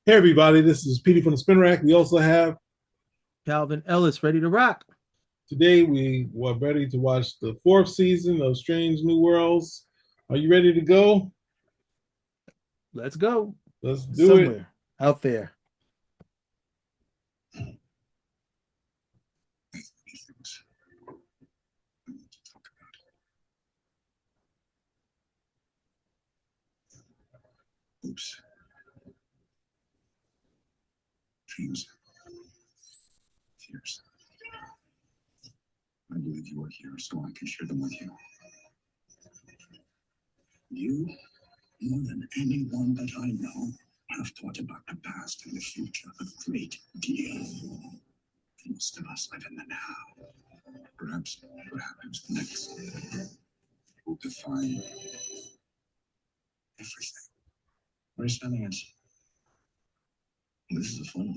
Hey everybody, this is Petey from the Spin Rack. We also have Calvin Ellis, ready to rock. today we were ready to watch the fourth season of Strange New Worlds. Are you ready to go? Let's go Let's do it. somewhere out there. Oops. Dreams. Fears. I believe you are here so I can share them with you. You, more than anyone that I know, have thought about the past and the future a great deal. Most of us live in the now. Perhaps what happens next will define everything. What are you standing at? This is a phone.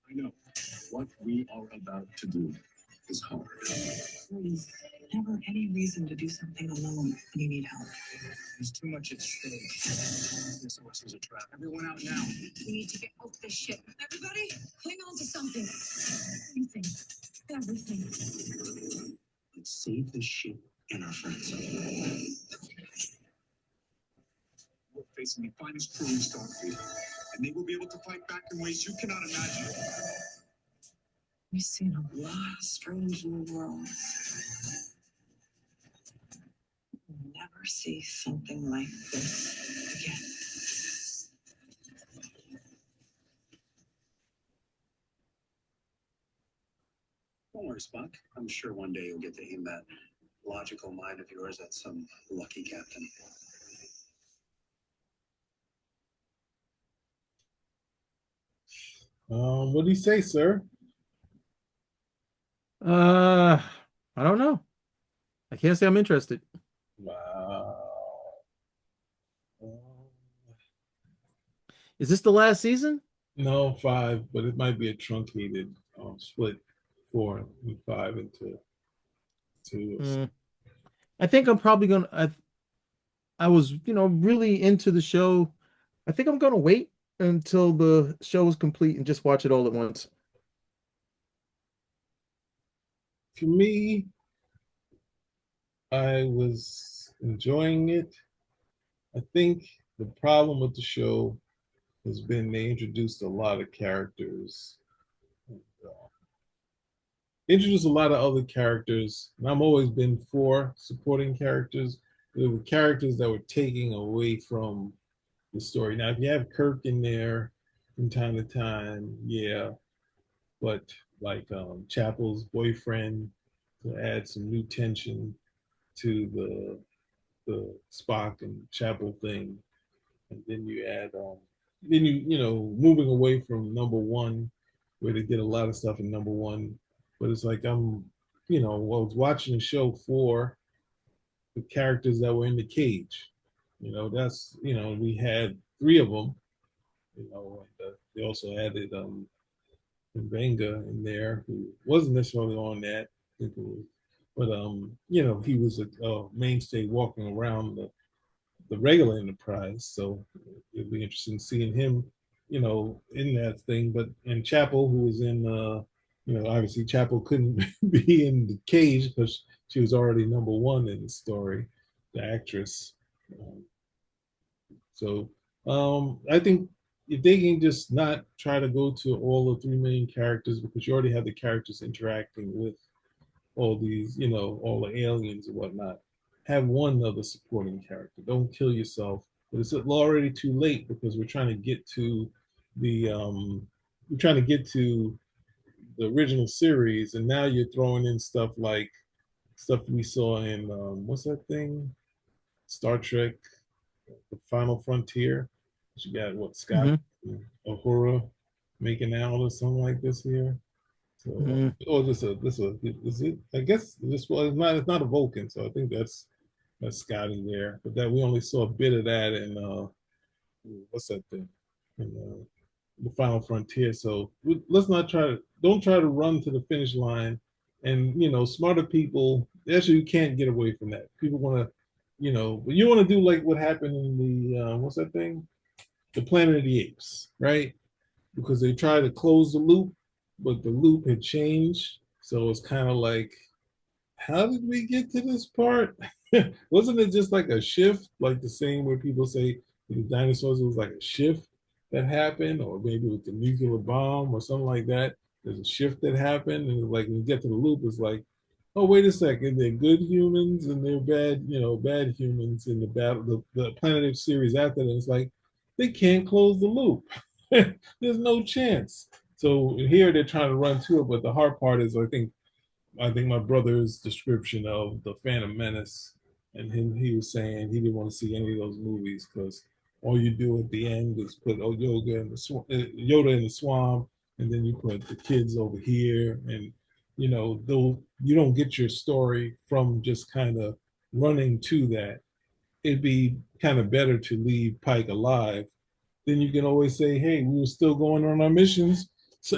I know what we are about to do is hard. There's never any reason to do something alone when you need help. There's too much at stake. This horse is a trap. Everyone out now. We need to get off this ship. Everybody, hang on to something. Everything. Everything. Let's save the ship and our friends. We're facing the finest crew in Starfleet, and they will be able to fight back in ways you cannot imagine. We've seen a lot of strange new worlds. We'll never see something like this again. Don't worry, Spock. I'm sure one day you'll get to aim that logical mind of yours at some lucky captain. What do you say, sir? Uh, I don't know. I can't say I'm interested. Wow. Is this the last season? No, five, but it might be a truncated split 4 and 5 into two. Mm, I think I'm probably gonna. I was, really into the show. I think I'm gonna wait until the show is complete and just watch it all at once. For me, I was enjoying it. I think the problem with the show has been they introduced a lot of characters, uh, introduced a lot of other characters, and I've always been for supporting characters. There were characters that were taking away from the story. Now, if you have Kirk in there from time to time, yeah, but like Chapel's boyfriend to add some new tension to the Spock and Chapel thing, and then you add then moving away from number one where they did a lot of stuff in number one, but it's like I was watching the show for the characters that were in the cage. That's we had three of them. And, they also added Benga in there, who wasn't necessarily on that. I think it was, but he was a mainstay walking around the regular Enterprise. So it'd be interesting seeing him, in that thing. But and Chapel, who was in, obviously Chapel couldn't be in the cage because she was already number one in the story, the actress. Um, so I think if they can just not try to go to all the three main characters because you already have the characters interacting with all these, all the aliens and whatnot. Have one other supporting character. Don't kill yourself. But it's already too late because the we're trying to get to the original series, and now you're throwing in stuff we saw in what's that thing? Star Trek, The Final Frontier. You got what Scott Hmm. Uhura making out or something like this here. So, Hmm. or this it? I guess this was it's not a Vulcan, so I think that's Scotty there. But that we only saw a bit of that in what's that thing in the Final Frontier. So let's not don't try to run to the finish line. And smarter people actually, you can't get away from that. People want to, but you want to do like what happened in the what's that thing? The Planet of the Apes, right? Because they tried to close the loop, but the loop had changed. So it's kind of like, how did we get to this part? Wasn't it just like a shift, like the same where people say the dinosaurs, it was like a shift that happened, or maybe with the nuclear bomb or something like that. There's a shift that happened, and like when you get to the loop, it's like, oh wait a second, they're good humans and they're bad, bad humans in the battle, the Planet of series after that. It's like they can't close the loop. There's no chance. So here they're trying to run to it, but the hard part is I think my brother's description of the Phantom Menace, and him, he was saying he didn't want to see any of those movies because all you do at the end is put Yoda in the swamp, and then you put the kids over here, and though you don't get your story from just kind of running to that. It'd be kind of better to leave Pike alive. Then you can always say, hey, we were still going on our missions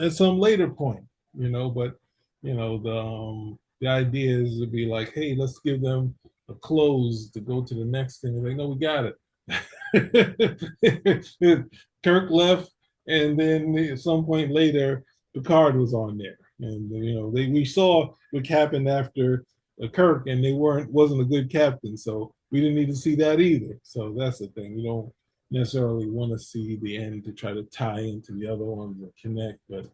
at some later point, but the idea is to be like, hey, let's give them a close to go to the next thing. And they know we got it. Kirk left, and then at some point later, Picard was on there, and we saw what happened after Kirk, and they wasn't a good captain, so we didn't need to see that either. So that's the thing. You don't necessarily want to see the end to try to tie into the other ones or connect, but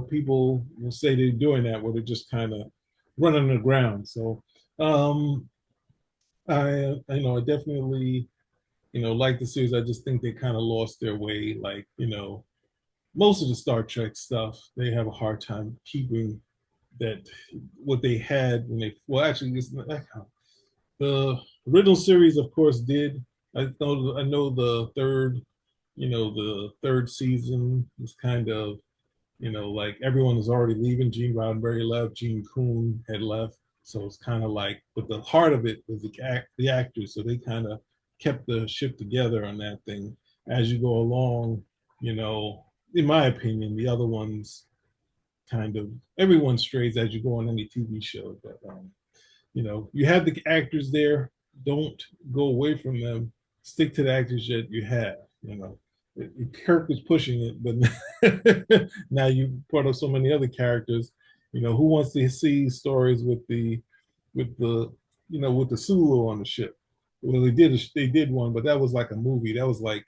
people will say they're doing that where they're just kind of running the ground. So I definitely like the series. I just think they kind of lost their way. Like most of the Star Trek stuff, they have a hard time keeping that what they had when they well actually it's not that kind. The original series, of course, did. I know the third season was kind of like everyone was already leaving. Gene Roddenberry left, Gene Kuhn had left. So it's kind of like, but the heart of it was the actors. So they kind of kept the ship together on that thing. As you go along, in my opinion, the other ones kind of, everyone strays as you go on any TV show. But, you have the actors there. Don't go away from them. Stick to the actors that you have, Kirk was pushing it, but now you brought up so many other characters. Who wants to see stories with the Sulu on the ship? Well, they did one, but that was like a movie. That was like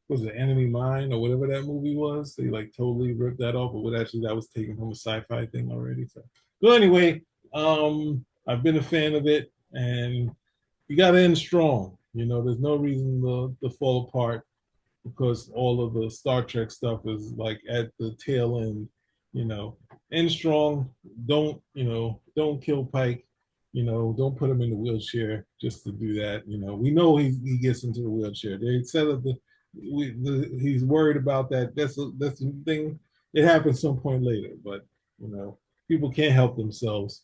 was it Enemy Mine or whatever that movie was? They like totally ripped that off, but what actually that was taken from a sci-fi thing already. So anyway, I've been a fan of it, and you got to end strong. There's no reason to fall apart because all of the Star Trek stuff is like at the tail end, you know. End strong. Don't kill Pike. Don't put him in the wheelchair just to do that. We know he gets into the wheelchair. They said that he's worried about that. That's the thing. It happens some point later, but people can't help themselves.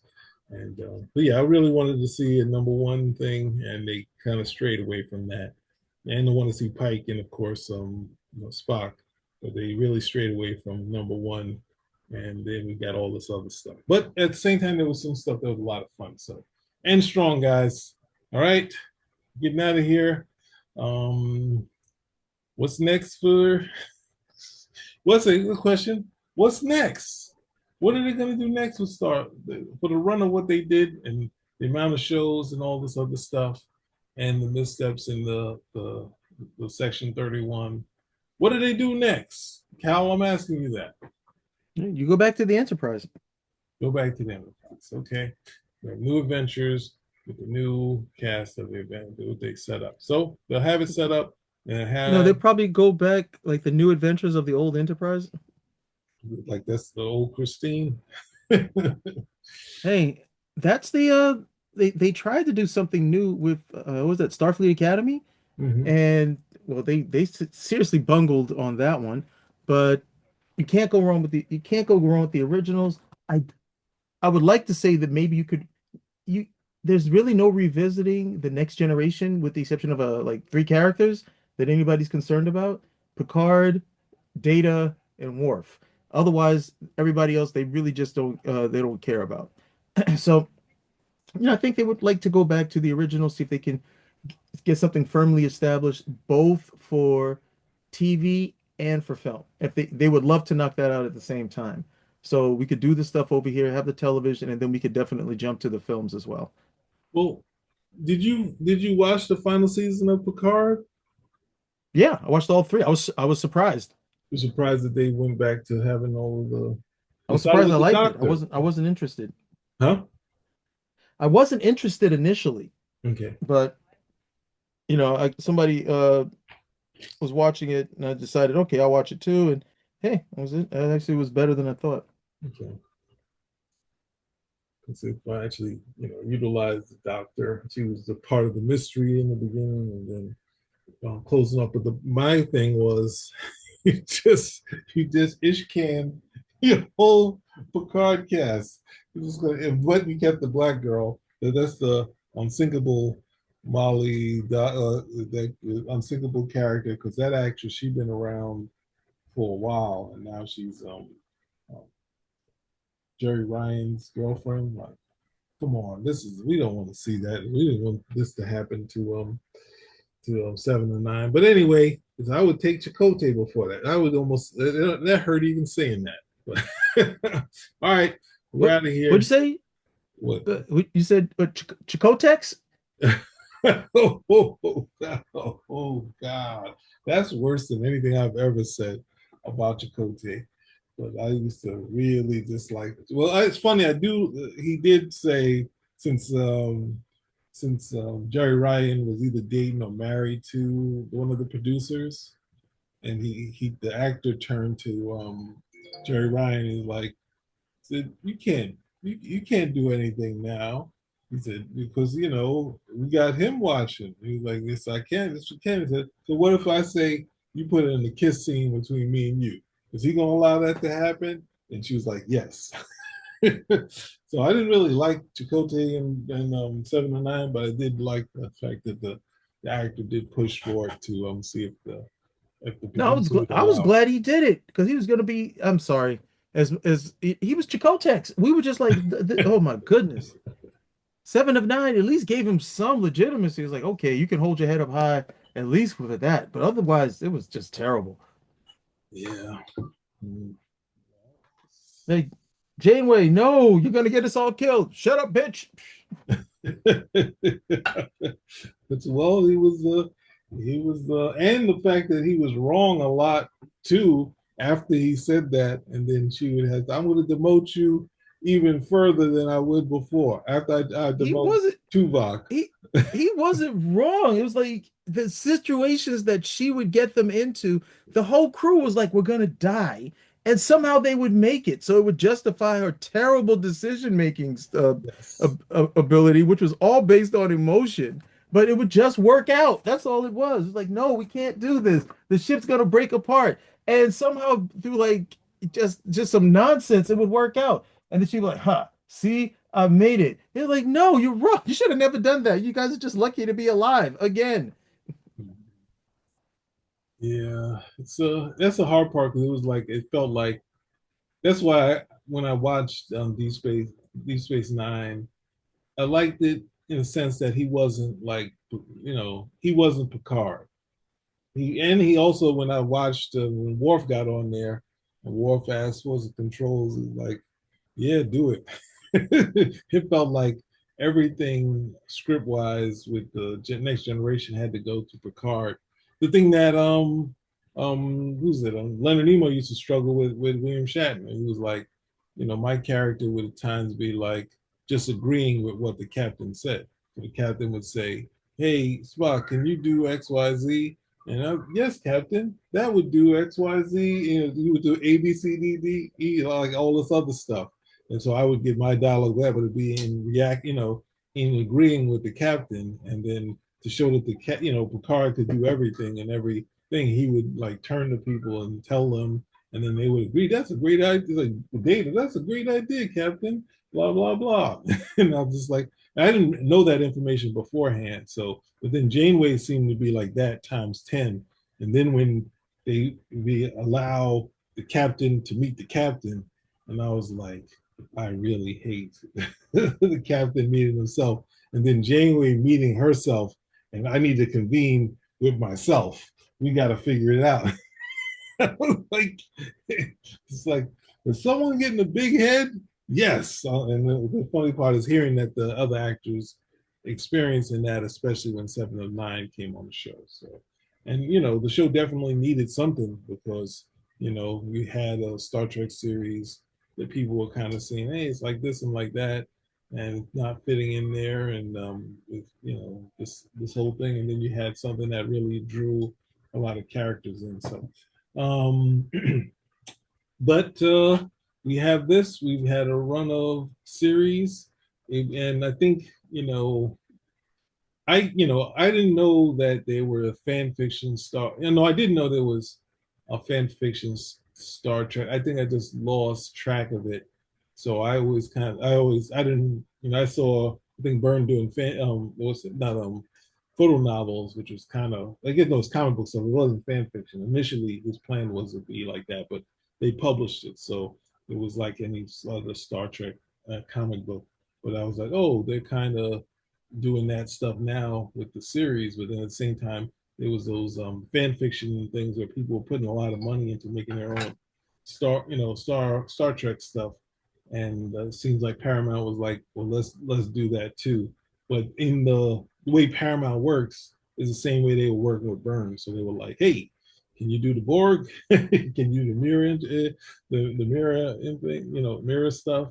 And but yeah, I really wanted to see a number one thing, and they kind of strayed away from that. And I want to see Pike and of course Spock, but they really strayed away from number one. And then we got all this other stuff. But at the same time, there was some stuff that was a lot of fun. So end strong, guys. All right, getting out of here. Um, what's next for? What's a good question? What's next? What are they going to do next with Star for the run of what they did and the amount of shows and all this other stuff and the missteps in the Section 31? What do they do next? Cal, I'm asking you that. You go back to the Enterprise. Go back to them. Okay. New adventures with the new cast of the event, what they set up. So they'll have it set up and They'll have probably go back like the new adventures of the old Enterprise. like that's the old Christine. Hey, that's they tried to do something new with what was that Starfleet Academy? Mhm. And well they seriously bungled on that one, but you can't go wrong with the originals. I would like to say that maybe you there's really no revisiting the next generation with the exception of like three characters that anybody's concerned about. Picard, Data, and Worf. Otherwise, everybody else they really just don't they don't care about. So I think they would like to go back to the original, see if they can get something firmly established both for TV and for film. If they would love to knock that out at the same time. So we could do the stuff over here, have the television, and then we could definitely jump to the films as well. Well, did you watch the final season of Picard? Yeah, I watched all three. I was surprised. You're surprised that they went back to having all of the. I They was started surprised I with the liked it. I Doctor, wasn't interested. huh? I wasn't interested initially, Okay. but somebody was watching it and I decided, okay, I'll watch it too. And hey, it actually was better than I thought. Okay. Because if I actually, utilized the Doctor, she was a part of the mystery in the beginning, and then closing up. But my thing was, you just ish can your whole Picard cast. You just gonna, and what you kept the black girl. That's the unsinkable Molly, that unsinkable character, because that actress she's been around for a while, and now she's um, Jerry Ryan's girlfriend. Like, come on, we don't want to see that. We didn't want this to happen to 7 and 9. But anyway, I would take Chakotay before that. I would almost that hurt even saying that. But all right, we're What out of here. what'd you say? What? You said Chicotex? Oh, God, that's worse than anything I've ever said about Chakotay. But I used to really dislike it. Well, it's funny. I do. He did say since Jerry Ryan was either dating or married to one of the producers, and the actor turned to Jerry Ryan and he's like, said, you can't do anything now. He said, because we got him watching. He was like, yes, I can. Yes, we can. He said, so what if I say you put it in the kiss scene between me and you? Is he gonna allow that to happen? And she was like, yes. So I didn't really like Chakotay and 7 and 9, but I did like the fact that the actor did push for it to see if the No, producer would I was allow. glad he did it because he was gonna be. I'm sorry, as he was Chicotex. We were just like, oh my goodness, 7 of 9 at least gave him some legitimacy. It's like, okay, you can hold your head up high at least with that, but otherwise, it was just terrible. Yeah. Mm. Like Janeway, no, you're gonna get us all killed. Shut up, bitch. But well, and the fact that he was wrong a lot too after he said that, and then she would have, I'm going to demote you even further than I would before after I He demote wasn't. Tuvok. he he wasn't wrong. It was like the situations that she would get them into, the whole crew was like, we're gonna die. And somehow they would make it. So it would justify her terrible decision making Yes. ability, which was all based on emotion. But it would just work out. That's all it was. It's like, no, we can't do this. The ship's gonna break apart. And somehow through like just some nonsense, it would work out. And then she'd be like, huh, see, I made it. They're like, no, you're wrong. You should have never done that. You guys are just lucky to be alive again. Yeah, so that's the hard part because it felt like that's why when I watched Deep Space Nine, I liked it in the sense that he wasn't he wasn't Picard. He also, when I watched when Worf got on there, and Worf asked what's the controls, he's like, yeah, do it. It felt like everything script wise with the next generation had to go to Picard. The thing that who's it? Leonard Nimoy used to struggle with William Shatner. He was like, my character would at times be like just agreeing with what the captain said. So the captain would say, "Hey Spock, can you do X Y Z?" And yes, Captain, that would do X Y Z. You would do A B C D D E, like all this other stuff. And so I would get my dialogue that would be in agreeing with the captain, and then to show that Picard could do everything and everything, he would like turn to people and tell them, and then they would agree. That's a great idea. Like Data, that's a great idea, Captain. Blah blah blah. And I'm just like, I didn't know that information beforehand. So, but then Janeway seemed to be like that times 10. And then when we allow the captain to meet the captain, and I was like, I really hate the captain meeting himself, and then Janeway meeting herself, and I need to convene with myself. We got to figure it out. Like, it's like, is someone getting a big head? Yes. And the funny part is hearing that the other actors experiencing that, especially when 7 of 9 came on the show. So, and the show definitely needed something because we had a Star Trek series that people were kind of saying, hey, it's like this and like that, and not fitting in there, and with, this whole thing, and then you had something that really drew a lot of characters in. So um, but we have this. We've had a run of series, and I think I didn't know that there were a fan fiction star. I didn't know there was a fan fiction Star Trek. I think I just lost track of it. So I didn't I saw I think Byrne doing what's it not photo novels, which was kind of like those comic book stuff. It wasn't fan fiction. Initially, his plan was to be like that, but they published it, so it was like any other Star Trek comic book. But I was like, oh, they're kind of doing that stuff now with the series, but then at the same time, there was those fan fiction things where people were putting a lot of money into making their own Star Trek stuff, and it seems like Paramount was like, well, let's do that too. But in the way Paramount works is the same way they were working with Burns. So they were like, hey, can you do the Borg? Can you do the mirror, the mirror thing, mirror stuff?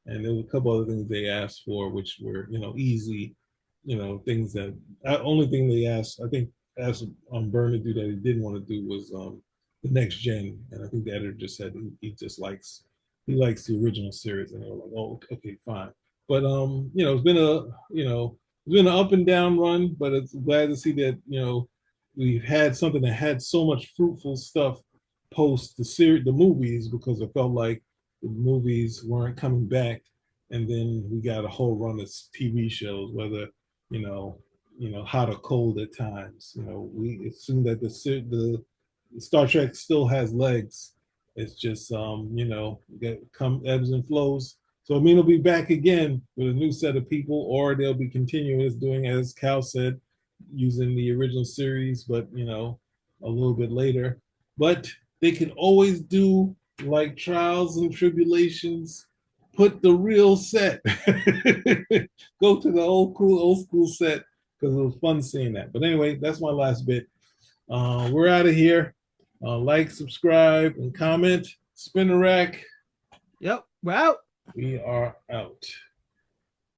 And there was a couple other things they asked for, which were easy, things that only thing they asked, I think, asked Byrne to do that he didn't want to do was the next gen, and I think the editor just said he just likes the original series, and they were like, oh, okay, fine. But it's been an up and down run, but it's glad to see that we've had something that had so much fruitful stuff post the movies, because it felt like the movies weren't coming back, and then we got a whole run of TV shows, whether hot or cold at times. We assume that the Star Trek still has legs. It's just get come ebbs and flows. So I mean, it'll be back again with a new set of people, or they'll be continuous doing, as Cal said, using the original series, but a little bit later. But they can always do like Trials and Tribulations, put the real set. Go to the old school set, because it was fun seeing that. But anyway, that's my last bit. We're out of here. Like, subscribe, and comment. Spin the rack. Yep, we're out. We are out.